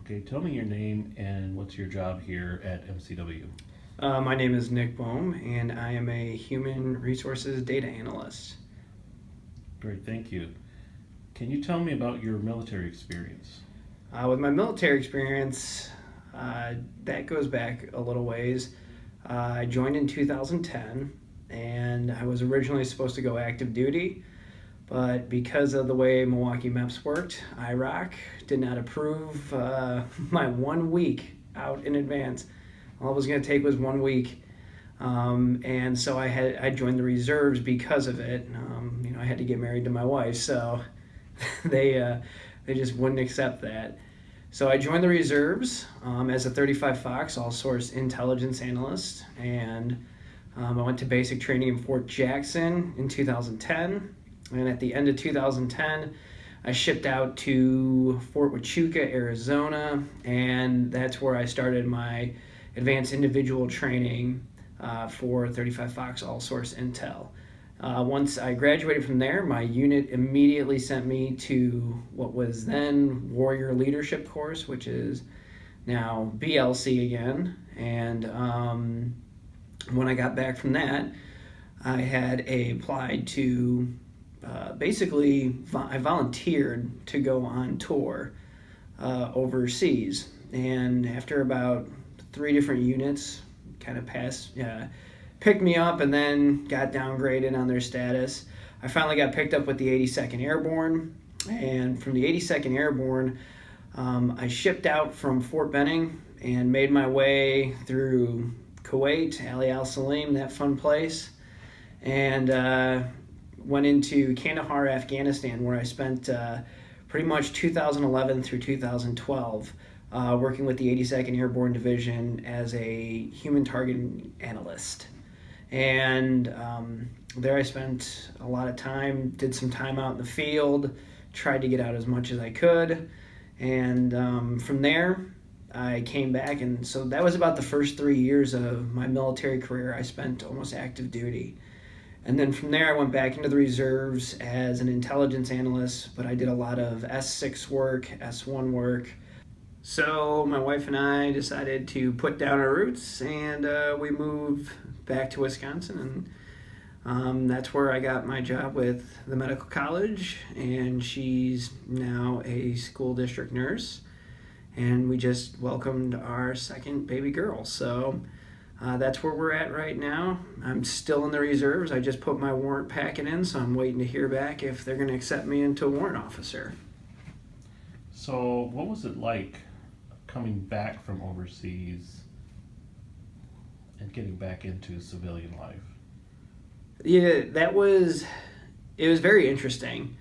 Okay, tell me your name and what's your job here at MCW. My name is Nick Boehm, and I am a human resources data analyst. Great, thank you. Can you tell me about your military experience? With my military experience, that goes back a little ways. I joined in 2010, and I was originally supposed to go active duty, but because of the way Milwaukee MEPS worked, Iraq did not approve my 1 week out in advance. All it was going to take was 1 week. And so I joined the reserves because of it. I had to get married to my wife, so they just wouldn't accept that. So I joined the reserves as a 35 Fox all source intelligence analyst, and I went to basic training in Fort Jackson in 2010. And at the end of 2010, I shipped out to Fort Huachuca, Arizona, and that's where I started my advanced individual training for 35 Fox all source intel. Once I graduated from there, my unit immediately sent me to what was then Warrior Leadership Course, which is now BLC again. And when I got back from that, I had applied to I volunteered to go on tour overseas. And after about 3 different units kind of picked me up and then got downgraded on their status, I finally got picked up with the 82nd Airborne. And from the 82nd Airborne, I shipped out from Fort Benning and made my way through Kuwait, Ali Al Salim, that fun place, and went into Kandahar, Afghanistan, where I spent pretty much 2011 through 2012 working with the 82nd Airborne Division as a human targeting analyst. And there I spent a lot of time, did some time out in the field, tried to get out as much as I could. And from there, I came back, and so that was about the first 3 years of my military career. I spent almost active duty. And then from there, I went back into the reserves as an intelligence analyst, but I did a lot of S6 work, S1 work. So my wife and I decided to put down our roots, and we moved back to Wisconsin, and that's where I got my job with the medical college, and she's now a school district nurse, and we just welcomed our second baby girl. So that's where we're at right now. I'm still in the reserves. I just put my warrant packet in, so I'm waiting to hear back if they're going to accept me into warrant officer. So, what was it like coming back from overseas and getting back into civilian life? Yeah, it was very interesting,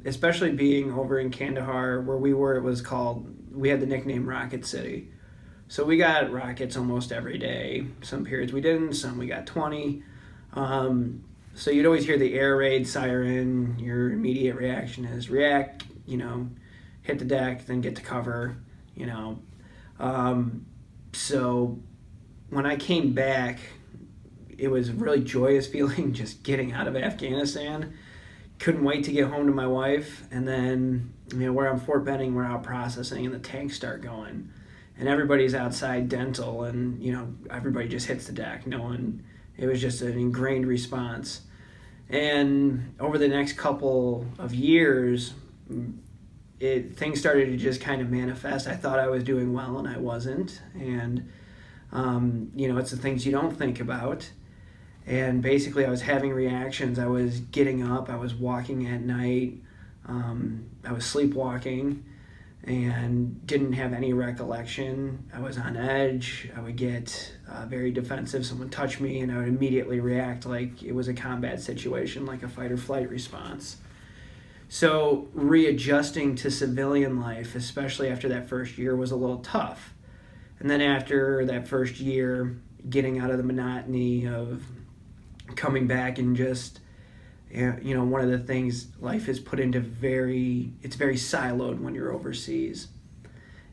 especially being over in Kandahar where we were. We had the nickname Rocket City. So we got rockets almost every day. Some periods we didn't, some we got 20. So you'd always hear the air raid siren. Your immediate reaction is react, hit the deck, then get to cover, So when I came back, it was a really joyous feeling just getting out of Afghanistan. Couldn't wait to get home to my wife. And then, we're on Fort Benning, we're out processing, and the tanks start going. And everybody's outside dental, and everybody just hits the deck. It was just an ingrained response. And over the next couple of years, things started to just kind of manifest. I thought I was doing well, and I wasn't. And it's the things you don't think about. And basically, I was having reactions. I was getting up. I was walking at night. I was sleepwalking and didn't have any recollection. I was on edge. I would get very defensive. Someone touched me, and I would immediately react like it was a combat situation, like a fight or flight response. So readjusting to civilian life, especially after that first year, was a little tough. And then after that first year, getting out of the monotony of coming back and just, one of the things life is put into it's very siloed when you're overseas.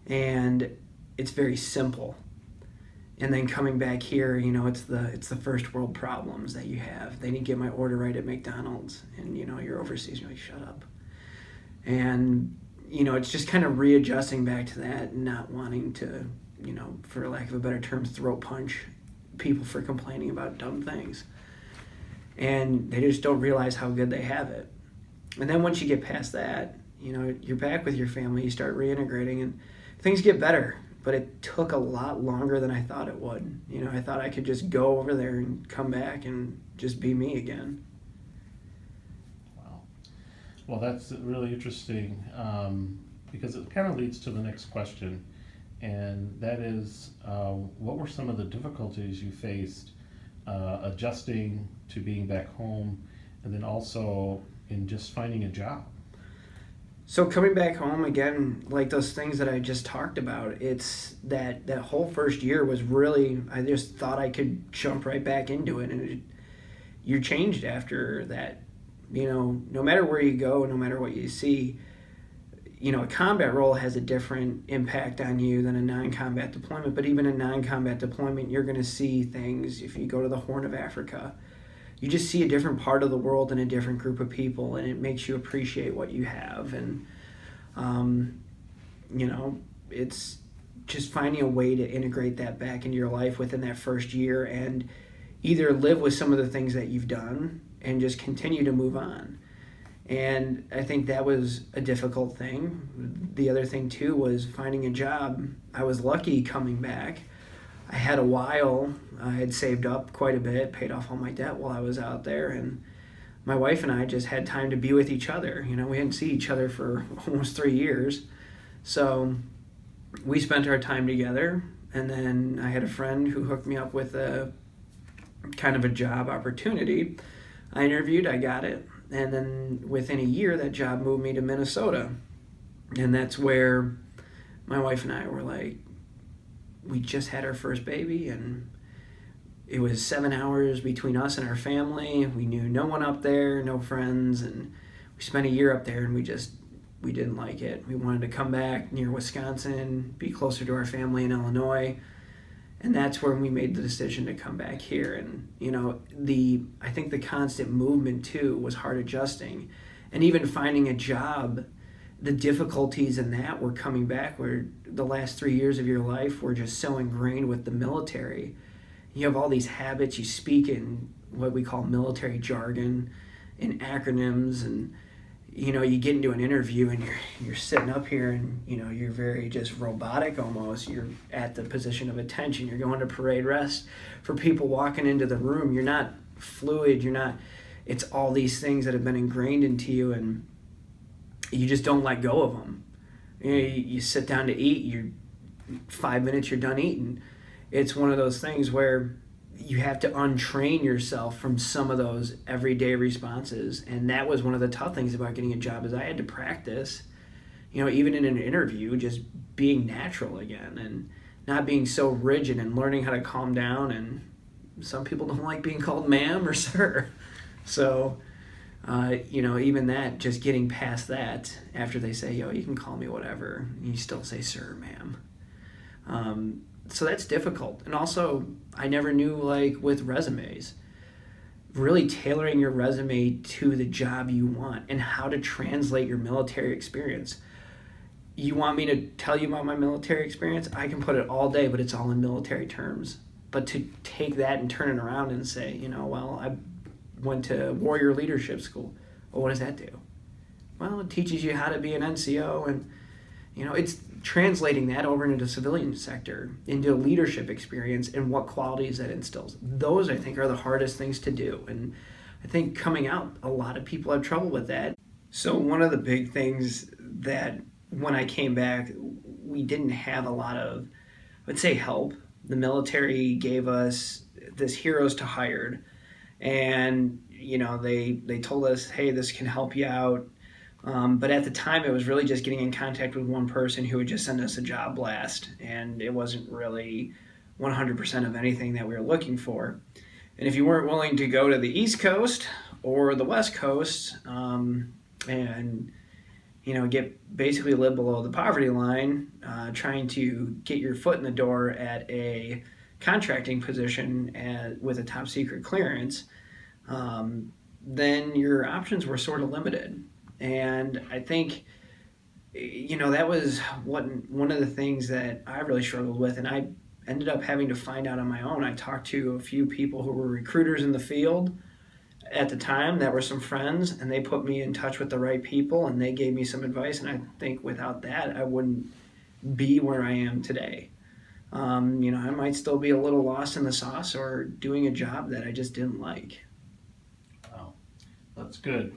And it's very simple. And then coming back here, it's the first world problems that you have. They didn't get my order right at McDonald's, and you're overseas, you're like, shut up. And it's just kind of readjusting back to that and not wanting to, for lack of a better term, throat punch people for complaining about dumb things. And they just don't realize how good they have it. And then once you get past that, you're back with your family, you start reintegrating, and things get better. But it took a lot longer than I thought it would. I thought I could just go over there and come back and just be me again. Wow. Well, that's really interesting, because it kind of leads to the next question, and that is, what were some of the difficulties you faced adjusting to being back home, and then also in just finding a job? So coming back home again, like those things that I just talked about, it's that whole first year was really, I just thought I could jump right back into it, and you're changed after that. No matter where you go, no matter what you see, a combat role has a different impact on you than a non-combat deployment. But even a non-combat deployment, you're going to see things. If you go to the Horn of Africa, you just see a different part of the world and a different group of people, and it makes you appreciate what you have. And it's just finding a way to integrate that back into your life within that first year, and either live with some of the things that you've done and just continue to move on. And I think that was a difficult thing. The other thing too was finding a job. I was lucky coming back. I had a while. I had saved up quite a bit, paid off all my debt while I was out there, and my wife and I just had time to be with each other. We didn't see each other for almost 3 years. So we spent our time together, and then I had a friend who hooked me up with a kind of a job opportunity. I interviewed, I got it, and then within a year that job moved me to Minnesota. And that's where my wife and I were like, we just had our first baby, and it was 7 hours between us and our family. We knew no one up there, no friends, and we spent a year up there, and we didn't like it. We wanted to come back near Wisconsin, be closer to our family in Illinois, and that's when we made the decision to come back here. And I think the constant movement too was hard adjusting, and even finding a job. The difficulties in that were coming back, where the last 3 years of your life were just so ingrained with the military. You have all these habits, you speak in what we call military jargon and acronyms, and you get into an interview and you're sitting up here and you're very just robotic almost. You're at the position of attention, you're going to parade rest for people walking into the room. You're not fluid, it's all these things that have been ingrained into you, and you just don't let go of them. You sit down to eat, you're 5 minutes, you're done eating. It's one of those things where you have to untrain yourself from some of those everyday responses. And that was one of the tough things about getting a job, is I had to practice, even in an interview, just being natural again and not being so rigid, and learning how to calm down. And some people don't like being called ma'am or sir. So even that, just getting past that, after they say, you can call me whatever, you still say sir, ma'am. So that's difficult. And also, I never knew, with resumes, really tailoring your resume to the job you want and how to translate your military experience. You want me to tell you about my military experience? I can put it all day, but it's all in military terms. But to take that and turn it around and say, I went to Warrior Leadership School. Well, what does that do? Well, it teaches you how to be an NCO, and it's translating that over into the civilian sector, into a leadership experience, and what qualities that instills. Those, I think, are the hardest things to do, and I think coming out, a lot of people have trouble with that. So one of the big things that when I came back, we didn't have a lot of, let's say, help. The military gave us this heroes to hired, and they told us, hey, this can help you out. But at the time, it was really just getting in contact with one person who would just send us a job blast, and it wasn't really 100% of anything that we were looking for. And if you weren't willing to go to the East Coast or the West Coast, and basically live below the poverty line, trying to get your foot in the door at a contracting position with a top secret clearance, then your options were sort of limited. And I think That was one of the things that I really struggled with, and I ended up having to find out on my own. I talked to a few people who were recruiters in the field at the time that were some friends, and they put me in touch with the right people, and they gave me some advice. And I think without that, I wouldn't be where I am today. I might still be a little lost in the sauce or doing a job that I just didn't like. Wow, that's good.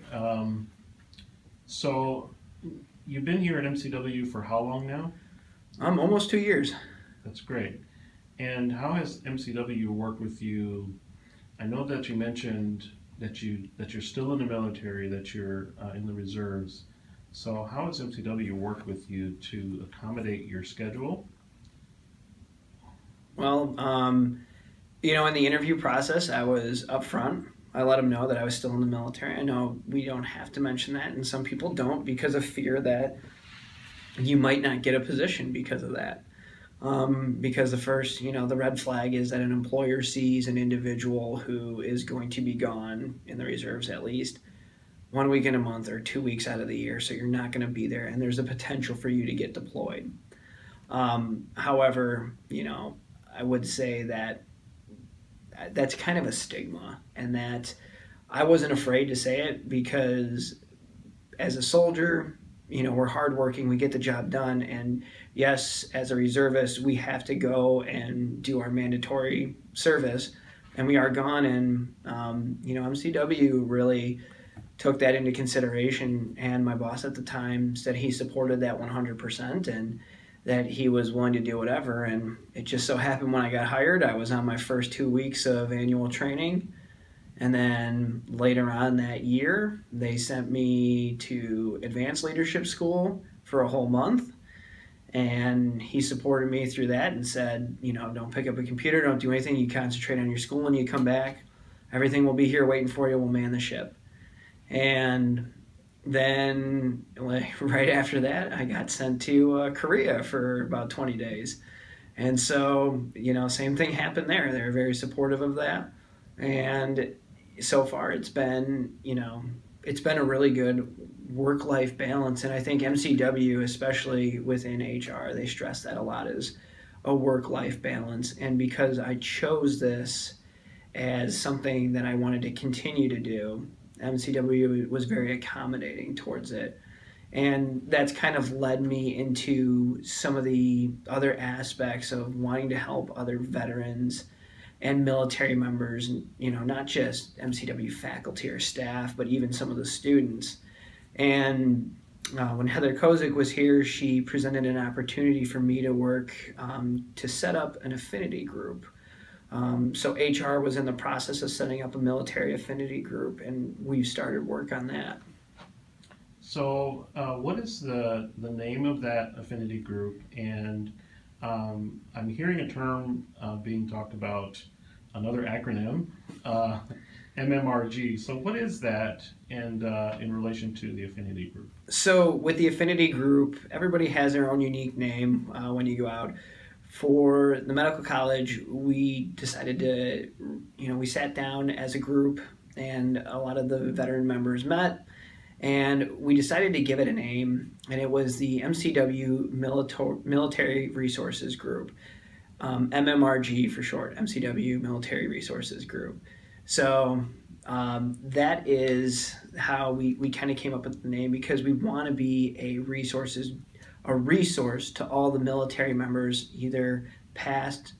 So you've been here at MCW for how long now? Almost 2 years. That's great. And how has MCW worked with you? I know that you mentioned that you're still in the military, that you're in the reserves. So how has MCW worked with you to accommodate your schedule? Well, in the interview process, I was upfront. I let them know that I was still in the military. I know we don't have to mention that, and some people don't because of fear that you might not get a position because of that. Because the red flag is that an employer sees an individual who is going to be gone in the reserves at least 1 week in a month or 2 weeks out of the year, so you're not going to be there, and there's a potential for you to get deployed. However, I would say that that's kind of a stigma, and that I wasn't afraid to say it because as a soldier, we're hardworking, we get the job done, and yes, as a reservist, we have to go and do our mandatory service, and we are gone. And MCW really took that into consideration, and my boss at the time said he supported that 100%, and that he was willing to do whatever. And it just so happened when I got hired, I was on my first 2 weeks of annual training. And then later on that year, they sent me to advanced leadership school for a whole month. And he supported me through that and said, don't pick up a computer, don't do anything. You concentrate on your school and you come back. Everything will be here waiting for you. We'll man the ship. And then right after that, I got sent to Korea for about 20 days. And so, same thing happened there. They were very supportive of that. And so far it's been a really good work-life balance. And I think MCW, especially within HR, they stress that a lot, is a work-life balance. And because I chose this as something that I wanted to continue to do, MCW was very accommodating towards it. And that's kind of led me into some of the other aspects of wanting to help other veterans and military members, not just MCW faculty or staff, but even some of the students. And when Heather Kozik was here, she presented an opportunity for me to work to set up an affinity group. So HR was in the process of setting up a military affinity group, and we started work on that. So what is the name of that affinity group? And I'm hearing a term being talked about, another acronym, MMRG. So what is that, and in relation to the affinity group? So with the affinity group, everybody has their own unique name when you go out. For the medical college, we decided to, we sat down as a group, and a lot of the veteran members met, and we decided to give it a name, and it was the MCW Military Resources Group. MMRG for short, MCW Military Resources Group. So that is how we kind of came up with the name, because we want to be a resource to all the military members, either past,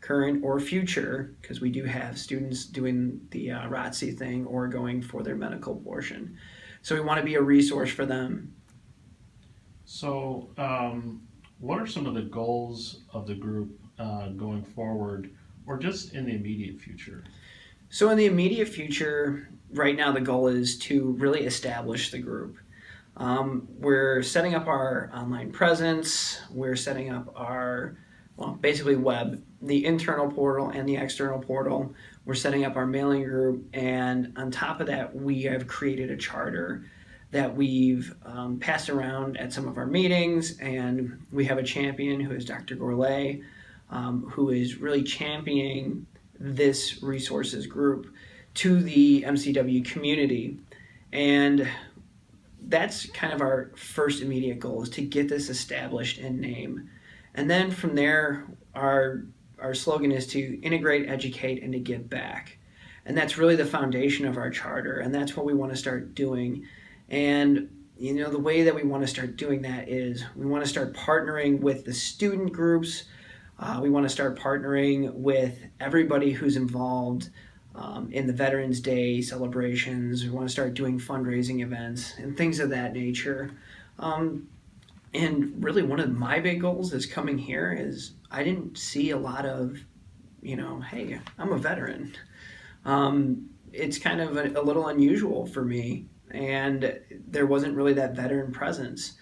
current, or future, because we do have students doing the ROTC thing or going for their medical portion. So we want to be a resource for them. So what are some of the goals of the group going forward, or just in the immediate future? So in the immediate future, right now the goal is to really establish the group. We're setting up our online presence. We're setting up our, basically web, the internal portal and the external portal. We're setting up our mailing group, and on top of that, we have created a charter that we've passed around at some of our meetings, and we have a champion who is Dr. Gourlay, who is really championing this resources group to the MCW community. And that's kind of our first immediate goal, is to get this established in name. And then from there, our slogan is to integrate, educate, and to give back. And that's really the foundation of our charter, and that's what we want to start doing. And the way that we want to start doing that is we want to start partnering with the student groups. We want to start partnering with everybody who's involved in the Veterans Day celebrations. We want to start doing fundraising events and things of that nature. And really, one of my big goals is coming here is I didn't see a lot of, hey, I'm a veteran. It's kind of a little unusual for me, and there wasn't really that veteran presence.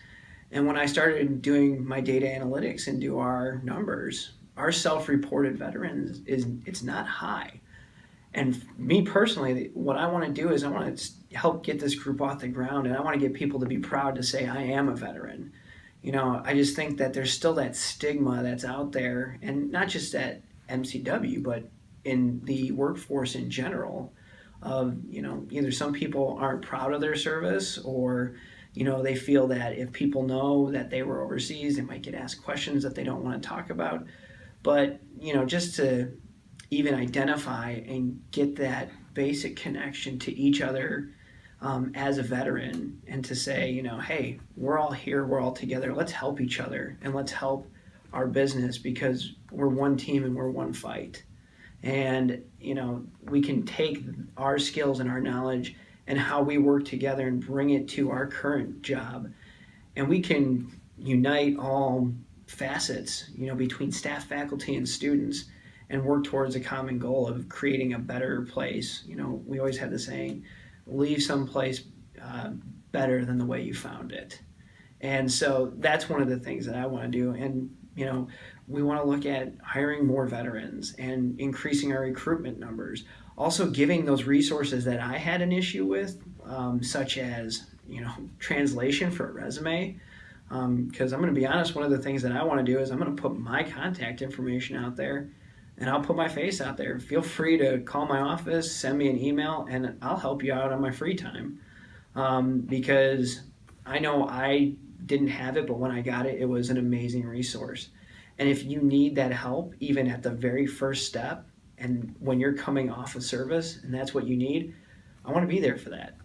And when I started doing my data analytics into our numbers, our self-reported veterans it's not high. And me personally, what I want to do is I want to help get this group off the ground, and I want to get people to be proud to say I am a veteran. I just think that there's still that stigma that's out there, and not just at MCW, but in the workforce in general, of either some people aren't proud of their service, or they feel that if people know that they were overseas, they might get asked questions that they don't want to talk about. But just to even identify and get that basic connection to each other as a veteran, and to say, hey, we're all here, we're all together, let's help each other, and let's help our business, because we're one team and we're one fight. And we can take our skills and our knowledge and how we work together and bring it to our current job, and we can unite all facets between staff, faculty, and students, and work towards a common goal of creating a better place. We always have the saying, leave someplace better than the way you found it. And so that's one of the things that I want to do. And we want to look at hiring more veterans and increasing our recruitment numbers. Also giving those resources that I had an issue with, such as translation for a resume. Because I'm going to be honest, one of the things that I want to do is I'm going to put my contact information out there, and I'll put my face out there. Feel free to call my office, send me an email, and I'll help you out on my free time. Because I know I didn't have it, but when I got it, it was an amazing resource. And if you need that help, even at the very first step, and when you're coming off of service and that's what you need, I want to be there for that.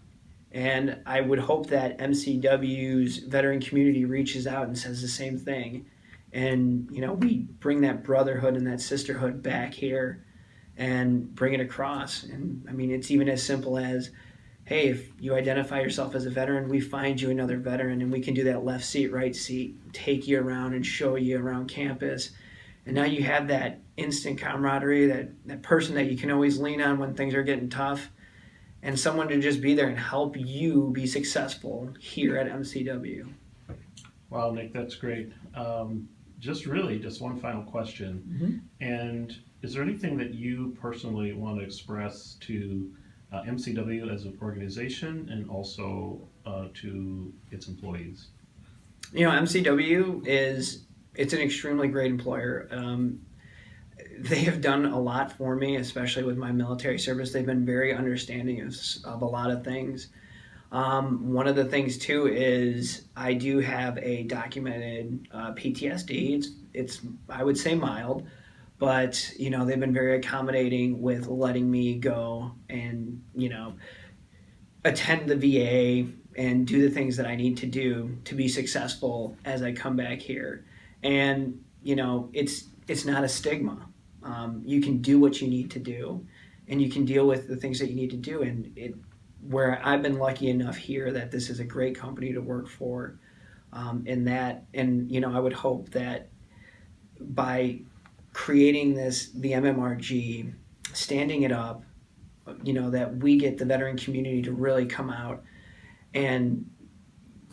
And I would hope that MCW's veteran community reaches out and says the same thing. And, we bring that brotherhood and that sisterhood back here and bring it across. And I mean, it's even as simple as, hey, if you identify yourself as a veteran, we find you another veteran, and we can do that left seat, right seat, take you around and show you around campus. And now you have that instant camaraderie, that person that you can always lean on when things are getting tough, and someone to just be there and help you be successful here at MCW. Wow, Nick, that's great. Just one final question. Mm-hmm. And is there anything that you personally want to express to MCW as an organization, and also to its employees? MCW it's an extremely great employer. They have done a lot for me, especially with my military service. They've been very understanding of a lot of things. One of the things too is I do have a documented PTSD. It's I would say mild, but they've been very accommodating with letting me go and attend the VA and do the things that I need to do to be successful as I come back here. And it's not a stigma. You can do what you need to do, and you can deal with the things that you need to do. And where I've been lucky enough here that this is a great company to work for, I would hope that by creating the MMRG, standing it up, that we get the veteran community to really come out and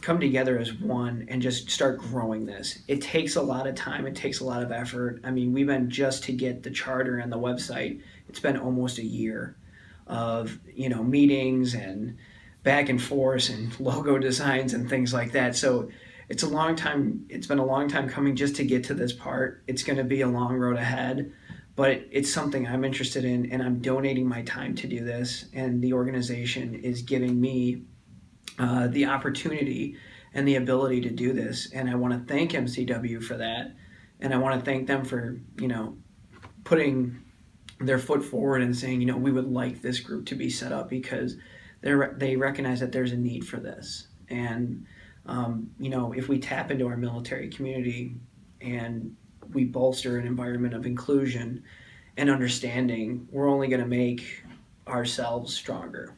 come together as one and just start growing this. It takes a lot of time. It takes a lot of effort. I mean, we've been just to get the charter and the website, it's been almost a year of, meetings and back and forth and logo designs and things like that. So it's a long time. It's been a long time coming just to get to this part. It's going to be a long road ahead, but it's something I'm interested in, and I'm donating my time to do this. And the organization is giving me the opportunity and the ability to do this. And I want to thank MCW for that. And I want to thank them for, putting their foot forward and saying, we would like this group to be set up because they recognize that there's a need for this. And, if we tap into our military community and we bolster an environment of inclusion and understanding, we're only going to make ourselves stronger.